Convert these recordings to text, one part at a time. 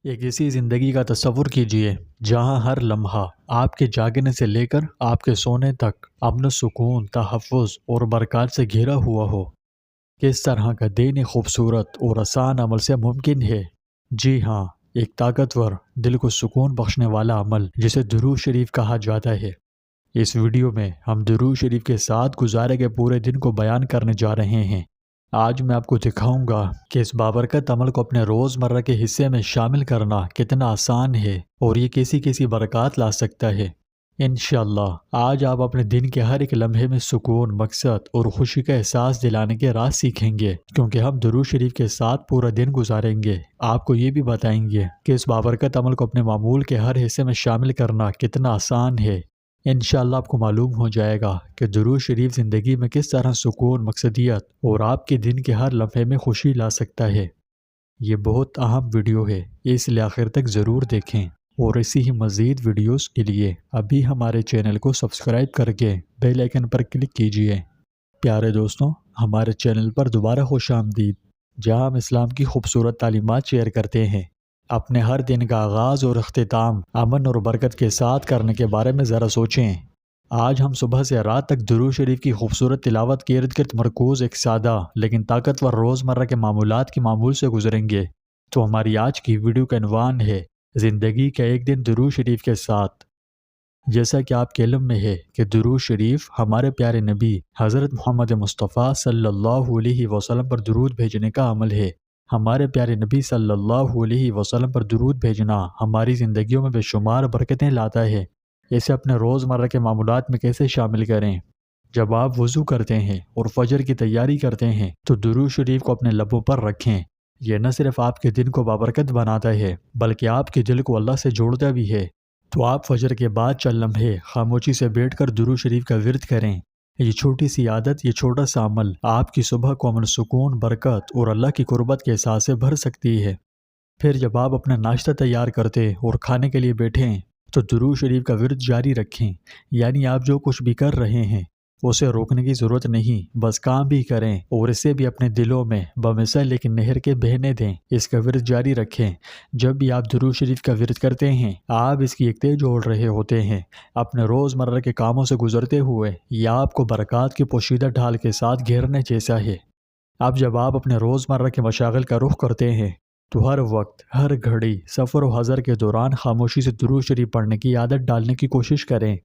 ایک ایسی زندگی کا تصور کیجیے جہاں ہر لمحہ آپ کے جاگنے سے لے کر آپ کے سونے تک امن و سکون، تحفظ اور برکات سے گھرا ہوا ہو۔ کس طرح کا دین خوبصورت اور آسان عمل سے ممکن ہے؟ جی ہاں، ایک طاقتور، دل کو سکون بخشنے والا عمل جسے درود شریف کہا جاتا ہے۔ اس ویڈیو میں ہم درود شریف کے ساتھ گزارے گئے پورے دن کو بیان کرنے جا رہے ہیں۔ آج میں آپ کو دکھاؤں گا کہ اس بابرکت عمل کو اپنے روزمرہ کے حصے میں شامل کرنا کتنا آسان ہے اور یہ کیسی برکات لا سکتا ہے۔ انشاءاللہ آج آپ اپنے دن کے ہر ایک لمحے میں سکون، مقصد اور خوشی کا احساس دلانے کے راز سیکھیں گے، کیونکہ ہم درود شریف کے ساتھ پورا دن گزاریں گے۔ آپ کو یہ بھی بتائیں گے کہ اس بابرکت عمل کو اپنے معمول کے ہر حصے میں شامل کرنا کتنا آسان ہے۔ انشاءاللہ آپ کو معلوم ہو جائے گا کہ درود شریف زندگی میں کس طرح سکون، مقصدیت اور آپ کے دن کے ہر لمحے میں خوشی لا سکتا ہے۔ یہ بہت اہم ویڈیو ہے، اس لیے آخر تک ضرور دیکھیں، اور اسی ہی مزید ویڈیوز کے لیے ابھی ہمارے چینل کو سبسکرائب کر کے بیل آئیکن پر کلک کیجیے۔ پیارے دوستوں، ہمارے چینل پر دوبارہ خوش آمدید، جہاں ہم اسلام کی خوبصورت تعلیمات شیئر کرتے ہیں۔ اپنے ہر دن کا آغاز اور اختتام امن اور برکت کے ساتھ کرنے کے بارے میں ذرا سوچیں۔ آج ہم صبح سے رات تک درود شریف کی خوبصورت تلاوت کے ارد گرد مرکوز ایک سادہ لیکن طاقتور روزمرہ کے معمولات کے معمول سے گزریں گے۔ تو ہماری آج کی ویڈیو کا عنوان ہے زندگی کا ایک دن درود شریف کے ساتھ۔ جیسا کہ آپ کے علم میں ہے کہ درود شریف ہمارے پیارے نبی حضرت محمد مصطفیٰ صلی اللہ علیہ وسلم پر درود بھیجنے کا عمل ہے۔ ہمارے پیارے نبی صلی اللہ علیہ وسلم پر درود بھیجنا ہماری زندگیوں میں بے شمار برکتیں لاتا ہے۔ اسے اپنے روزمرہ کے معمولات میں کیسے شامل کریں؟ جب آپ وضو کرتے ہیں اور فجر کی تیاری کرتے ہیں تو درود شریف کو اپنے لبوں پر رکھیں۔ یہ نہ صرف آپ کے دن کو بابرکت بناتا ہے بلکہ آپ کے دل کو اللہ سے جوڑتا بھی ہے۔ تو آپ فجر کے بعد چند لمحے خاموشی سے بیٹھ کر درود شریف کا ورد کریں۔ یہ چھوٹی سی عادت، یہ چھوٹا سا عمل آپ کی صبح کو امن، سکون، برکت اور اللہ کی قربت کے احساس سے بھر سکتی ہے۔ پھر جب آپ اپنا ناشتہ تیار کرتے اور کھانے کے لیے بیٹھیں تو درود شریف کا ورد جاری رکھیں، یعنی آپ جو کچھ بھی کر رہے ہیں اسے روکنے کی ضرورت نہیں، بس کام بھی کریں اور اسے بھی اپنے دلوں میں بمثل ایک نہر کے بہنے دیں۔ اس کا ورد جاری رکھیں۔ جب بھی آپ درود شریف کا ورد کرتے ہیں آپ اس کی ایک تہ جوڑ رہے ہوتے ہیں۔ اپنے روزمرہ کے کاموں سے گزرتے ہوئے یہ آپ کو برکات کی پوشیدہ ڈھال کے ساتھ گھیرنے جیسا ہے۔ اب جب آپ اپنے روزمرہ کے مشاغل کا رخ کرتے ہیں تو ہر وقت، ہر گھڑی، سفر و حضر کے دوران خاموشی سے درود شریف پڑھنے کی عادت ڈالنے کی کوشش کریں۔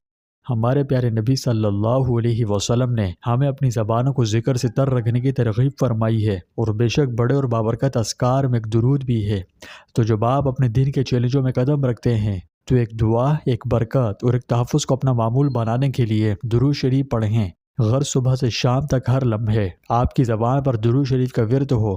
ہمارے پیارے نبی صلی اللہ علیہ وسلم نے ہمیں اپنی زبانوں کو ذکر سے تر رکھنے کی ترغیب فرمائی ہے، اور بے شک بڑے اور بابرکت اذکار میں ایک درود بھی ہے۔ تو جب آپ اپنے دن کے چیلنجوں میں قدم رکھتے ہیں تو ایک دعا، ایک برکت اور ایک تحفظ کو اپنا معمول بنانے کے لیے درود شریف پڑھیں۔ غر صبح سے شام تک ہر لمحے آپ کی زبان پر درود شریف کا ورد ہو۔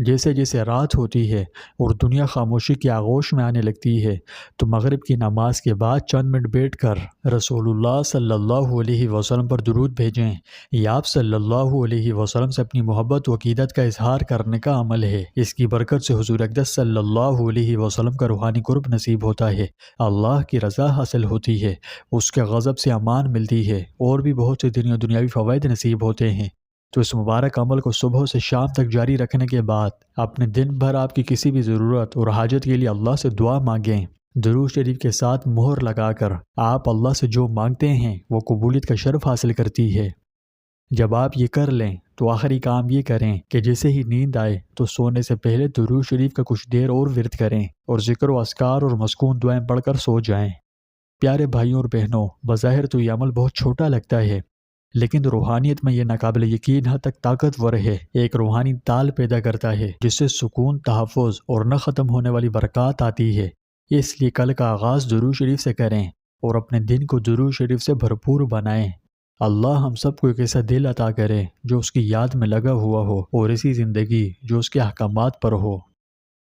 جیسے جیسے رات ہوتی ہے اور دنیا خاموشی کی آغوش میں آنے لگتی ہے تو مغرب کی نماز کے بعد چند منٹ بیٹھ کر رسول اللہ صلی اللہ علیہ وسلم پر درود بھیجیں۔ یہ آپ صلی اللہ علیہ وسلم سے اپنی محبت و عقیدت کا اظہار کرنے کا عمل ہے۔ اس کی برکت سے حضور اقدس صلی اللہ علیہ وسلم کا روحانی قرب نصیب ہوتا ہے، اللہ کی رضا حاصل ہوتی ہے، اس کے غضب سے امان ملتی ہے، اور بھی بہت سے دنیاوی فوائد نصیب ہوتے ہیں۔ تو اس مبارک عمل کو صبح سے شام تک جاری رکھنے کے بعد اپنے دن بھر آپ کی کسی بھی ضرورت اور حاجت کے لیے اللہ سے دعا مانگیں۔ درود شریف کے ساتھ مہر لگا کر آپ اللہ سے جو مانگتے ہیں وہ قبولیت کا شرف حاصل کرتی ہے۔ جب آپ یہ کر لیں تو آخری کام یہ کریں کہ جیسے ہی نیند آئے تو سونے سے پہلے درود شریف کا کچھ دیر اور ورد کریں اور ذکر و اذکار اور مسکون دعائیں پڑھ کر سو جائیں۔ پیارے بھائیوں اور بہنوں، بظاہر تو یہ عمل بہت چھوٹا لگتا ہے، لیکن روحانیت میں یہ ناقابل یقین حد تک طاقتور ہے۔ ایک روحانی تال پیدا کرتا ہے جس سے سکون، تحفظ اور نہ ختم ہونے والی برکات آتی ہے۔ اس لیے کل کا آغاز درود شریف سے کریں اور اپنے دن کو درود شریف سے بھرپور بنائیں۔ اللہ ہم سب کو ایک ایسا دل عطا کرے جو اس کی یاد میں لگا ہوا ہو، اور ایسی زندگی جو اس کے احکامات پر ہو۔